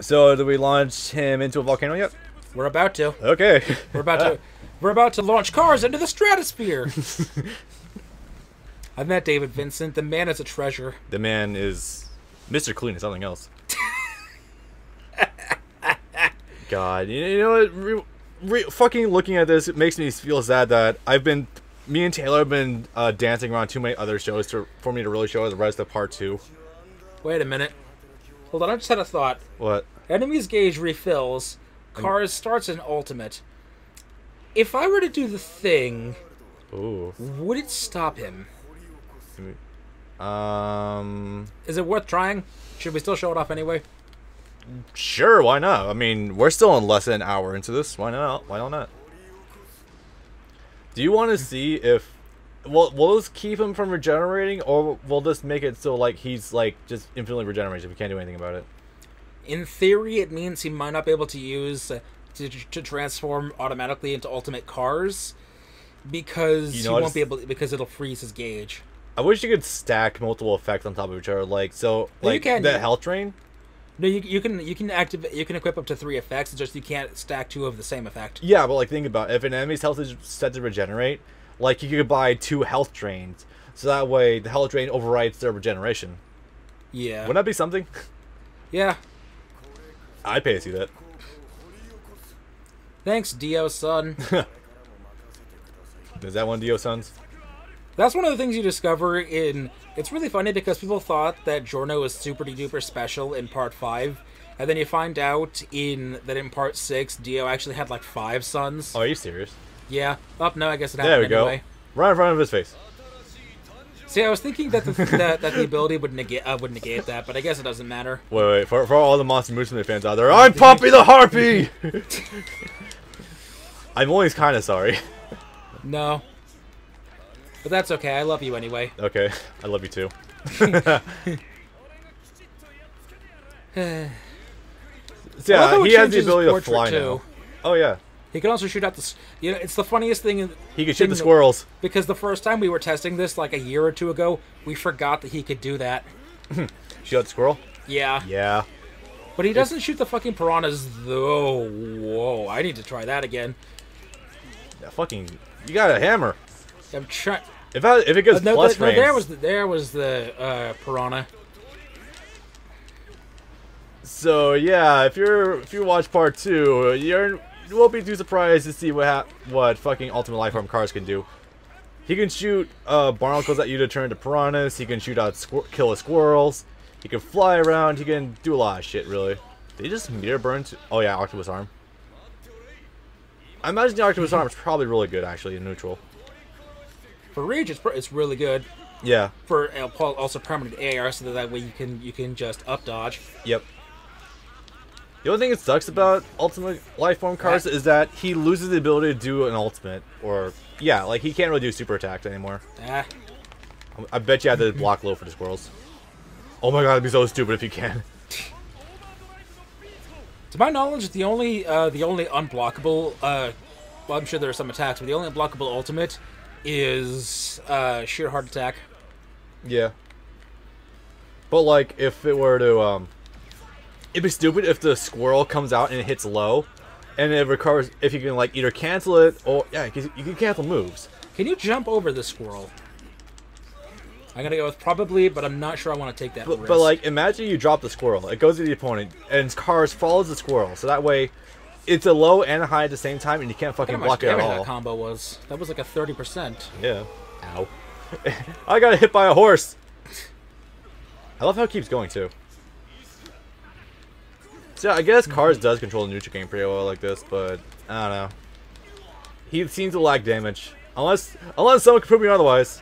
So, do we launch him into a volcano yet? We're about to. Okay. We're about to launch cars into the stratosphere. I've met David Vincent. The man is a treasure. The man is Mr. Clean and something else. God, you know what? Fucking looking at this, it makes me feel sad that me and Taylor have been dancing around too many other shows for me to really show the rest of part 2. Wait a minute. Hold on, I just had a thought. What? Enemies gauge refills. Cars starts in ultimate. If I were to do the thing, Ooh. would it stop him? Is Is it worth trying? Should we still show it off anyway? Sure, why not? I mean, we're still in less than an hour into this. Why not? Why not? Do you want to see if... Will this keep him from regenerating, or will this make it so, like, he's, like, just infinitely regenerates if we can't do anything about it? In theory, it means he might not be able to use... to transform automatically into ultimate cars, because he won't be able... because it'll freeze his gauge. I wish you could stack multiple effects on top of each other, like, so, like, the health drain... No, you can activate. You can equip up to 3 effects. It's just you can't stack 2 of the same effect. Yeah, but like think about it. If an enemy's health is set to regenerate, like you could buy 2 health drains, so that way the health drain overrides their regeneration. Yeah. Wouldn't that be something? Yeah. I'd pay to see that. Thanks, Dio son. Is that one of Dio sons? That's one of the things you discover in... It's really funny because people thought that Giorno was super duper special in part 5, and then you find out that in part 6, Dio actually had like 5 sons. Oh, are you serious? Yeah. Oh, no, I guess it happened anyway. Go. Right in front of his face. See, I was thinking that the ability would negate that, but I guess it doesn't matter. Wait. For all the Monster Musume fans out there, I'm Poppy the Harpy! I'm only kind of sorry. No. But that's okay, I love you anyway. Okay, I love you too. So, yeah, he has the ability to fly now. Oh yeah. He can also shoot out the... You know, it's the funniest thing... He can shoot the squirrels. Because the first time we were testing this, like a year or 2 ago, we forgot that he could do that. Shoot out the squirrel? Yeah. Yeah. But he doesn't shoot the fucking piranhas, though. Whoa, I need to try that again. Yeah, fucking... You got a hammer. I'm trying... If it gets plus frames... there was the piranha. So yeah, if you watch part 2, you won't be too surprised to see what fucking Ultimate Lifeform cars can do. He can shoot barnacles at you to turn into piranhas. He can shoot out killer squirrels. He can fly around. He can do a lot of shit, really. Did he just meter burn? Oh yeah, Octopus Arm. I imagine the Octopus Arm is probably really good actually in neutral. For Rage, it's really good. Yeah. For also permanent AR, so that way you can just up dodge. Yep. The only thing that sucks about Ultimate Lifeform cars is that he loses the ability to do an ultimate, or yeah, like he can't really do super attacks anymore. I bet you have to block low for the squirrels. Oh my god, it'd be so stupid if you can. To my knowledge, the only unblockable, well, I'm sure there are some attacks, but the only unblockable ultimate is sheer heart attack. Yeah. But like, if it were to, it'd be stupid if the squirrel comes out and it hits low, and it recovers. If you can like either cancel it or yeah, you can cancel moves. Can you jump over the squirrel? I'm gonna go with probably, but I'm not sure I want to take that risk. But like, imagine you drop the squirrel. It goes to the opponent, and cars follows the squirrel. So that way, it's a low and a high at the same time, and you can't fucking block it at all. That combo was. That was like a 30%. Yeah. Ow. I got hit by a horse. I love how it keeps going too. So yeah, I guess Cars does control the neutral game pretty well like this, but I don't know. He seems to lack damage, unless someone can prove me otherwise.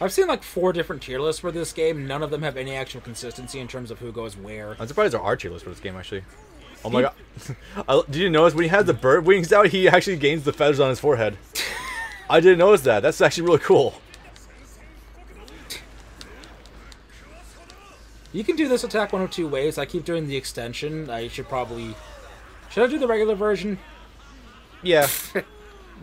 I've seen like 4 different tier lists for this game. None of them have any actual consistency in terms of who goes where. I'm surprised there are tier lists for this game actually. Oh my god! Did you notice when he has the bird wings out, he actually gains the feathers on his forehead? I didn't notice that. That's actually really cool. You can do this attack one of 2 ways. I keep doing the extension. I should probably... Should I do the regular version? Yeah.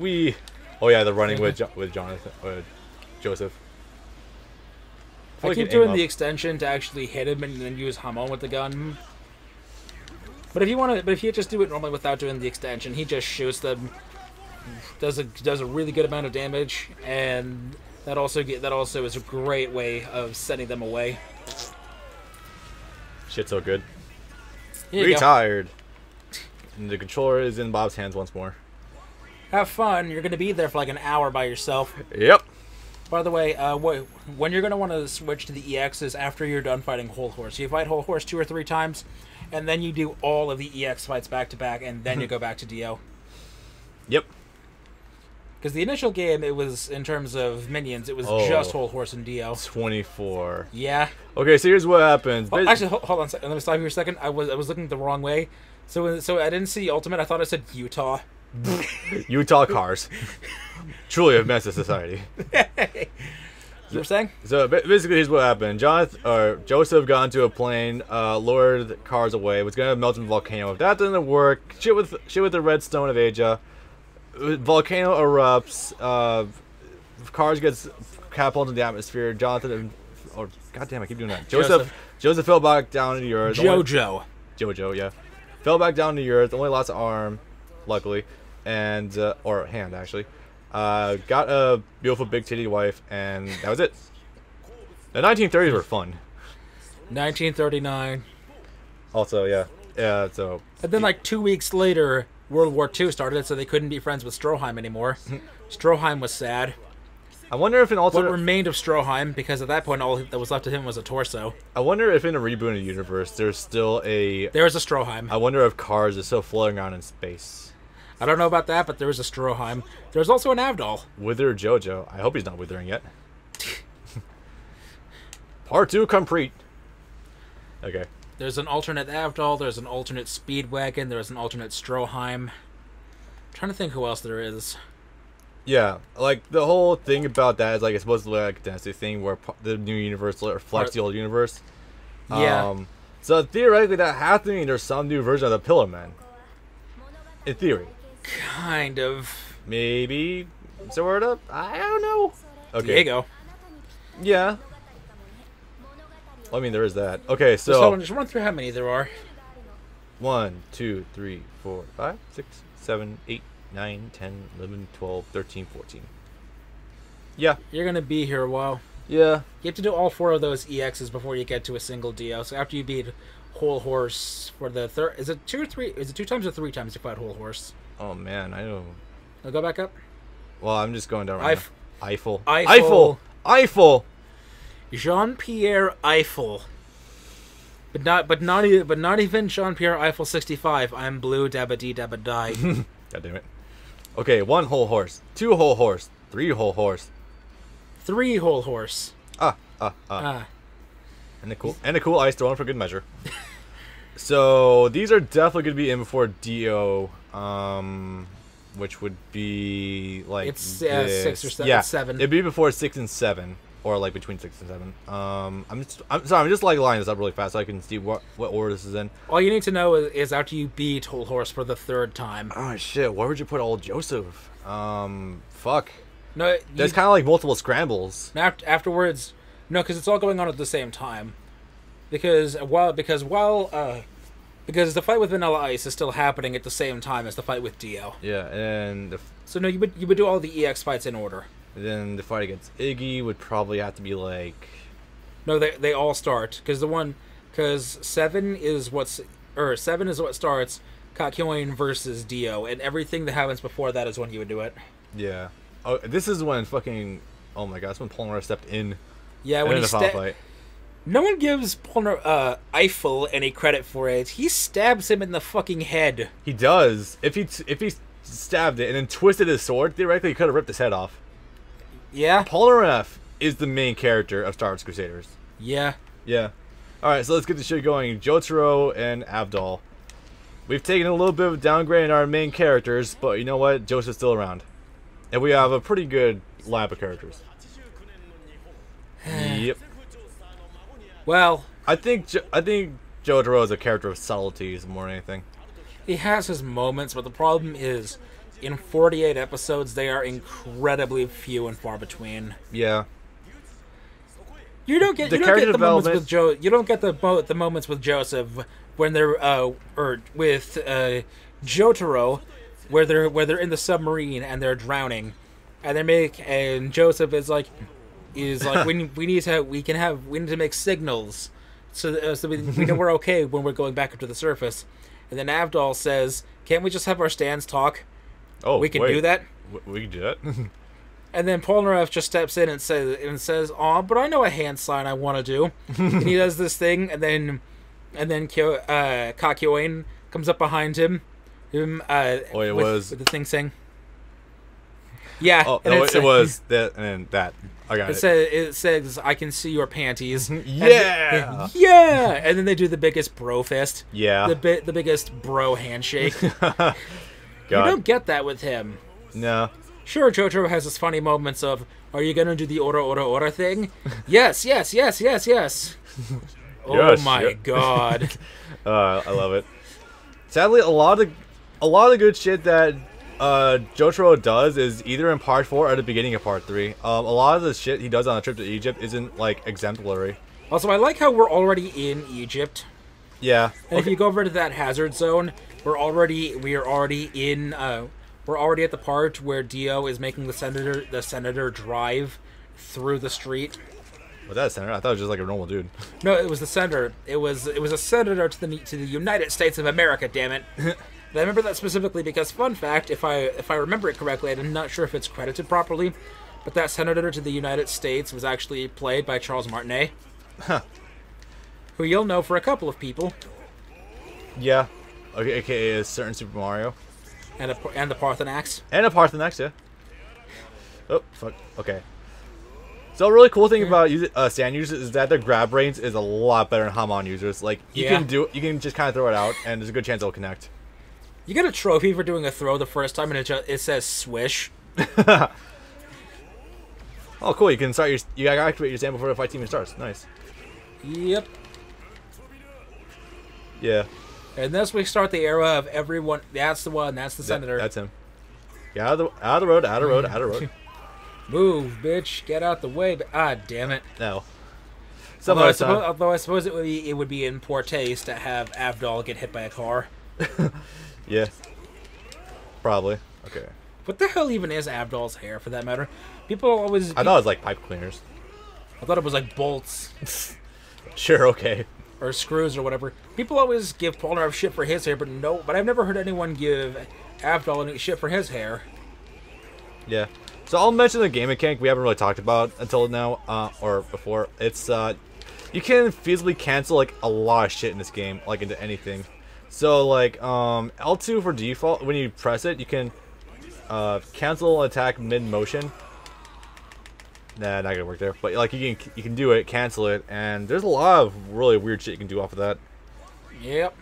Oh yeah, the running with Joseph. I keep doing the extension to actually hit him and then use Hamon with the gun. But if you just do it normally without doing the extension, he just shoots them, does a really good amount of damage, and that also is a great way of sending them away. Shit's so good. Retired. And the controller is in Bob's hands once more. Have fun. You're going to be there for like an hour by yourself. Yep. By the way, when you're going to want to switch to the EX is after you're done fighting Whole Horse. You fight Whole Horse 2 or 3 times, and then you do all of the EX fights back to back, and then you go back to Dio. Yep. Because the initial game, it was, in terms of minions, it was just Whole Horse and Dio. 24. Yeah. Okay, so here's what happens. Oh, actually, hold on a second. Let me stop you for a second. I was looking the wrong way. So I didn't see Ultimate. I thought it said Utah. Utah cars. Truly a mess of society. You were saying? So basically, here's what happened. Joseph got into a plane, lured the cars away. Was gonna melt in a volcano. If that didn't work, shit with the redstone of Asia. Volcano erupts. Cars gets catapulted in the atmosphere. God damn, I keep doing that. Joseph fell back down to the earth. Jojo, yeah, fell back down to the earth. Only lost an arm, luckily, and or hand actually. Got a beautiful big titty wife, and that was it. The 1930s were fun. 1939. Also, yeah. So. And then, like 2 weeks later, World War II started, so they couldn't be friends with Stroheim anymore. Stroheim was sad. I wonder if what remained of Stroheim, because at that point, all that was left of him was a torso. I wonder if in a reboot of the universe, there's still a. There's a Stroheim. I wonder if cars are still floating around in space. I don't know about that, but there is a Stroheim. There's also an Avdol. Wither Jojo. I hope he's not withering yet. Part 2 complete. Okay. There's an alternate Avdol, there's an alternate Speedwagon, there's an alternate Stroheim. I'm trying to think who else there is. Yeah, like, the whole thing about that is, like, it's supposed to look like a dynasty thing where the new universe reflects the old universe. Yeah. So, theoretically, that has to mean there's some new version of the Pillar Man. In theory. Kind of. Maybe. Sort of. I don't know. Okay. Diego. Yeah. Well, I mean, there is that. Okay, so. Just run through how many there are. 1, 2, 3, 4, 5, 6, 7, 8, 9, 10, 11, 12, 13, 14. Yeah. You're going to be here a while. Yeah. You have to do all 4 of those EXs before you get to a single Dio. So after you beat Whole Horse for the third... Is it 2 or 3? Is it 2 times or 3 times you fight Whole Horse? Oh, man. I don't... Now go back up. Well, I'm just going down right now. Eiffel. Jean-Pierre Eiffel. But not even Jean-Pierre Eiffel 65. I'm blue, dabba dee dabba die. God damn it. Okay, 1 Whole Horse, 2 Whole Horse, 3 Whole Horse. 3 Whole Horse. And a cool ice throwing for good measure. So these are definitely gonna be in before Dio, which would be like it's 6 or 7. Yeah, 7. It'd be before 6 and 7, or like between 6 and 7. I'm sorry, I'm just like lining this up really fast so I can see what order this is in. All you need to know is after you beat Whole Horse for the 3rd time. Oh shit! Where would you put old Joseph? Fuck. No, there's kind of like multiple scrambles. Afterwards, no, because it's all going on at the same time. Because the fight with Vanilla Ice is still happening at the same time as the fight with Dio. Yeah, and so no, you would do all the EX fights in order. And then the fight against Iggy would probably have to be like. No, they all start because 7 is what starts Kakyoin versus Dio, and everything that happens before that is when you would do it. Yeah. Oh, this is when fucking. Oh my god, that's when Polnareff stepped in. Yeah, when he stepped. No one gives Eiffel any credit for it. He stabs him in the fucking head. He does. If he stabbed it and then twisted his sword, theoretically he could have ripped his head off. Yeah. Polnareff is the main character of Stardust Crusaders. Yeah. Yeah. Alright, so let's get the shit going. Jotaro and Avdol. We've taken a little bit of a downgrade in our main characters, but you know what? Joseph's still around. And we have a pretty good lineup of characters. Yep. Well, I think Jotaro is a character of subtleties more than anything. He has his moments, but the problem is, in 48 episodes, they are incredibly few and far between. Yeah. You don't get the moments with moments with Joseph when they're or with Jotaro, where they're in the submarine and they're drowning, and Joseph is like we need to make signals so we know we're okay when we're going back up to the surface, and then Avdol says, "Can't we just have our stands talk?" Oh, we can do that. We can do that. And then Polnareff just steps in and says, "Aw, but I know a hand sign I want to do." And he does this thing, and then Kakyoin comes up behind him. With the thing saying, "Yeah." Oh, no, it was that and that. I got it. It says, "I can see your panties." Yeah. Yeah. And then they do the biggest bro fist. Yeah. The biggest bro handshake. God. You don't get that with him. No. Sure, Jojo has his funny moments of, "Are you gonna do the ora thing?" Yes. Oh Yes, my god. I love it. Sadly, a lot of good shit that Jotaro does is either in part 4 or the beginning of part 3. A lot of the shit he does on a trip to Egypt isn't like exemplary. Also, I like how we're already in Egypt. Yeah. And if you go over to that hazard zone, we're already at the part where Dio is making the senator drive through the street. Was that a senator? I thought it was just like a normal dude. No, it was the senator. It was a senator to the United States of America. Damn it! And I remember that specifically because, fun fact, if I remember it correctly, I'm not sure if it's credited properly, but that senator to the United States was actually played by Charles Martinet, who you'll know for a couple of people. Yeah. Okay, aka a certain Super Mario. And the Parthenax. And a Parthenax, yeah. Oh, fuck. Okay. So a really cool thing about sand users is that their grab range is a lot better than Hamon users. Like, you can just kind of throw it out, and there's a good chance it'll connect. You get a trophy for doing a throw the first time, and it says swish. Oh, cool. You can start you gotta activate your sand before the fight team starts. Nice. Yep. Yeah. And thus we start the era of everyone. That's the one. That's the senator. That's him. Get out of the road. Move, bitch! Get out the way! Ah, damn it! No. Although I suppose it would be in poor taste to have Avdol get hit by a car. Yeah. Probably. Okay. What the hell even is Avdol's hair, for that matter? I thought it was like pipe cleaners. I thought it was like bolts. Sure. Okay. Or screws or whatever. People always give Polnareff shit for his hair, but I've never heard anyone give Avdol any shit for his hair. Yeah. So I'll mention the game mechanic we haven't really talked about until now, or before. It's you can feasibly cancel like a lot of shit in this game, like into anything. So like L2 for default, when you press it, you can cancel attack mid motion. Nah, not gonna work there. But like you can do it, cancel it, and there's a lot of really weird shit you can do off of that. Yep.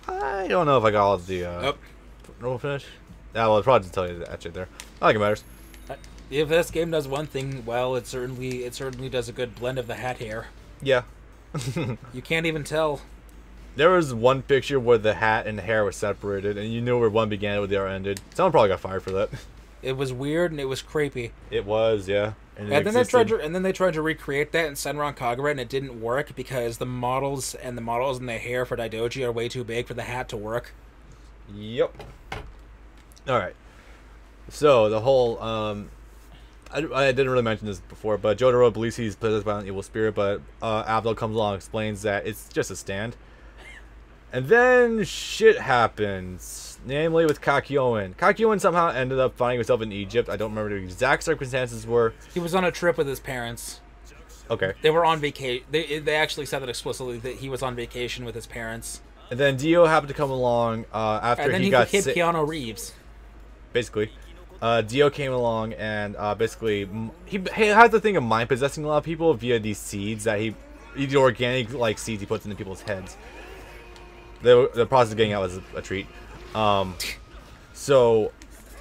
I don't know if I got all of the normal finish. Yeah, well, I'll probably just tell you that shit there. I think it matters. If this game does one thing well, it certainly does a good blend of the hat hair. Yeah. You can't even tell. There was one picture where the hat and the hair were separated, and you knew where one began and where the other ended. Someone probably got fired for that. It was weird and it was creepy. It was, yeah. And then they tried to recreate that in Senran Kagura, and it didn't work because the models and the hair for Daidoji are way too big for the hat to work. Yep. All right. So the whole I didn't really mention this before, but Jotaro believes he's possessed by an evil spirit, but Avdol comes along and explains that it's just a stand. And then shit happens, namely with Kakyoin. Kakyoin somehow ended up finding himself in Egypt. I don't remember the exact circumstances were. He was on a trip with his parents. Okay. They were on vacation. They actually said that explicitly, that he was on vacation with his parents. And then Dio happened to come along after he got sick. And then he hit Keanu Reeves. Basically. Dio came along and basically he has the thing of mind possessing a lot of people via these seeds that these organic like seeds he puts into people's heads. The process of getting out was a treat. So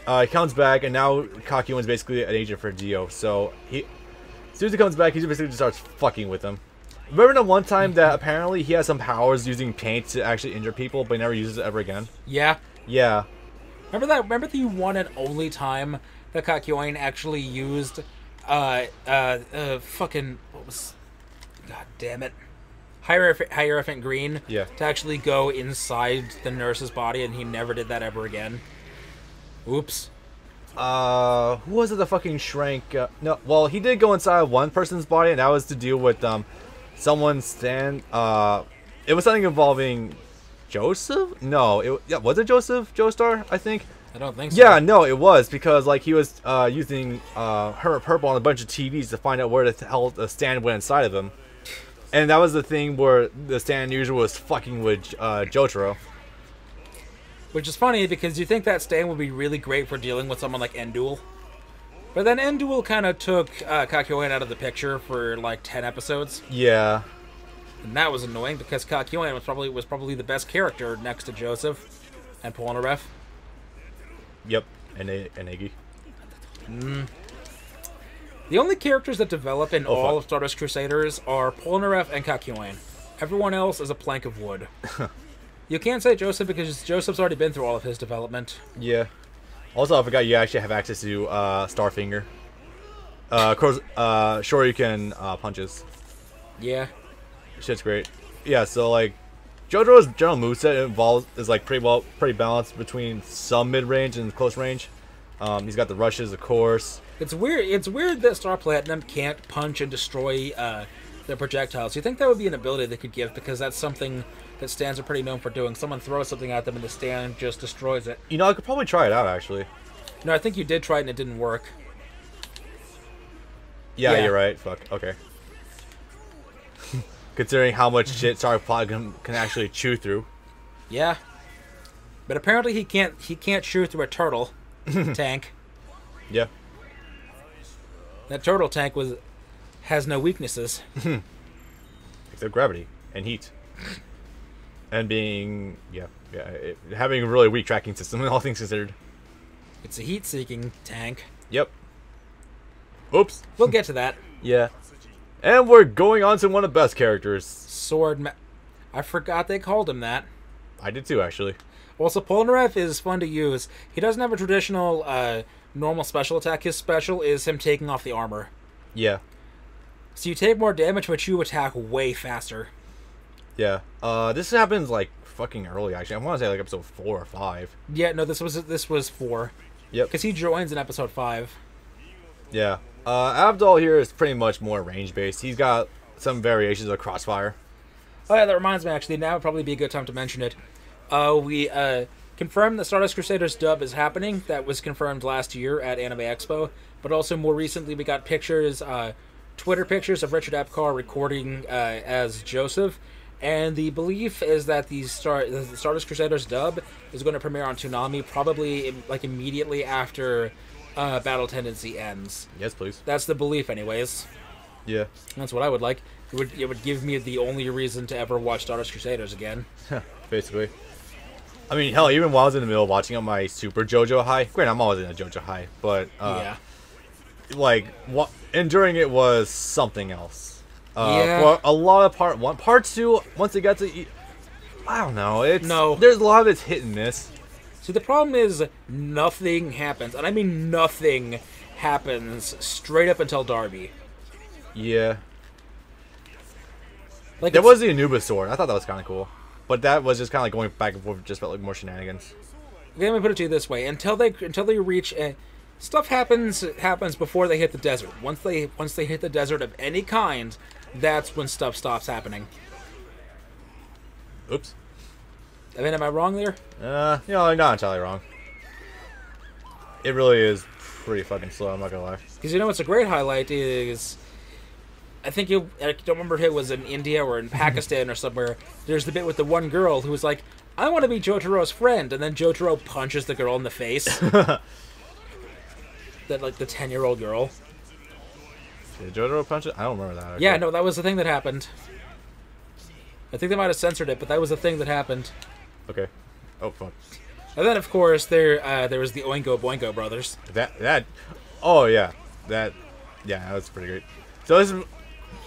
he comes back, and now Kakyoin's basically an agent for Dio. So as soon as he comes back, he basically just starts fucking with them. Remember the one time that apparently he has some powers using paint to actually injure people, but he never uses it ever again? Yeah. Yeah. Remember that? Remember the one and only time that Kakyoin actually used, fucking, what was, god damn it, Hierophant Green Yeah. to actually go inside the nurse's body, and he never did that ever again. Oops. Who was it that fucking shrank? No, well, he did go inside one person's body, and that was to deal with someone's stand. It was something involving Joseph. No, was it Joseph Joestar? I think. I don't think so. Yeah, no, it was because like he was using purple on a bunch of TVs to find out where the hell the stand went inside of him, and that was the thing where the stand usually was fucking with Jotaro. Which is funny because you think that stand would be really great for dealing with someone like Endul. But then Endul kind of took Kakyoin out of the picture for like 10 episodes. Yeah. And that was annoying because Kakyoin was probably the best character next to Joseph and Polnareff. Yep. And Iggy. The only characters that develop in all of Stardust Crusaders are Polnareff and Kakyoin. Everyone else is a plank of wood. You can't say Joseph because Joseph's already been through all of his development. Yeah. Also, I forgot you actually have access to Starfinger. Shoryuken punches. Yeah. Shit's great. Yeah, so like JoJo's general moveset is like pretty balanced between some mid-range and close range. He's got the rushes, of course. It's weird that Star Platinum can't punch and destroy their projectiles. You think that would be an ability they could give because that's something that stands are pretty known for doing. Someone throws something at them and the stand just destroys it. You know, I could probably try it out actually. No, I think you did try it and it didn't work. Yeah. You're right. Fuck. Okay. Considering how much shit Star Platinum can actually chew through. Yeah. But apparently he can't chew through a turtle tank. Yeah. That turtle tank has no weaknesses. Except gravity and heat. And being having a really weak tracking system, all things considered. It's a heat-seeking tank. Yep. Oops. We'll get to that. Yeah. And we're going on to one of the best characters. I forgot they called him that. I did too, actually. Well, so Polnareff is fun to use. He doesn't have a traditional normal special attack. His special is him taking off the armor. Yeah. So you take more damage, but you attack way faster. Yeah. This happens like fucking early, actually. I want to say like episode 4 or 5. Yeah, no, this was 4. Yep. Because he joins in episode 5. Yeah. Abdul here is pretty much more range-based. He's got some variations of Crossfire. Oh yeah, that reminds me, actually. Now would probably be a good time to mention it. We confirmed that Stardust Crusaders dub is happening. That was confirmed last year at Anime Expo. But also more recently we got pictures, Twitter pictures of Richard Epcar recording as Joseph. And the belief is that the Stardust Crusaders dub is going to premiere on Toonami probably like immediately after Battle Tendency ends. Yes, please. That's the belief anyways. Yeah. That's what I would like. It would give me the only reason to ever watch Stardust Crusaders again. Basically. I mean, hell, even while I was in the middle of watching on my Super JoJo high, granted, I'm always in a JoJo high, but yeah. Like, enduring it was something else. Yeah. For a lot of part 1. Part 2, once it got to... I don't know. There's a lot of it's hit and miss. See, the problem is nothing happens. And I mean nothing happens straight up until Darby. Yeah. Like there was the Anubis sword. I thought that was kind of cool. But that was just kind of like going back and forth, just felt like more shenanigans. Let me put it to you this way: until they reach, stuff happens before they hit the desert. Once they hit the desert of any kind, that's when stuff stops happening. Oops. I mean, am I wrong there? Not entirely wrong. It really is pretty fucking slow. I'm not gonna lie. Because what's a great highlight is, I don't remember if it was in India or in Pakistan or somewhere. There's the bit with the one girl who was like, "I want to be Jotaro's friend," and then Jotaro punches the girl in the face. That like the 10-year-old girl. Did Jojo punch it? I don't remember that. Okay. Yeah, no, that was the thing that happened. I think they might have censored it, but that was the thing that happened. Okay. Oh fuck. And then, of course, there was the Oingo Boingo brothers. Oh yeah, that was pretty great. So this is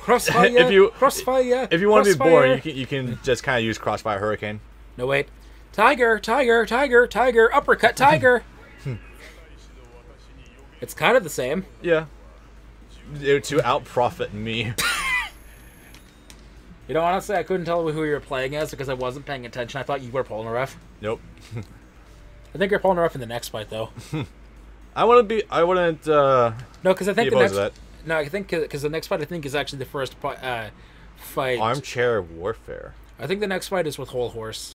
Crossfire. Crossfire. If you want to be boring, you can just kind of use Crossfire Hurricane. No wait, tiger, tiger, tiger, tiger, uppercut, tiger. It's kind of the same. Yeah. To out-profit me. You know, honestly, I couldn't tell who you were playing as because I wasn't paying attention. I thought you were Polnareff. Nope. I think you're Polnareff in the next fight, though. I wouldn't. No, because I think the next. That. No, I think because the next fight I think is actually the first fight. Armchair warfare. I think the next fight is with Whole Horse.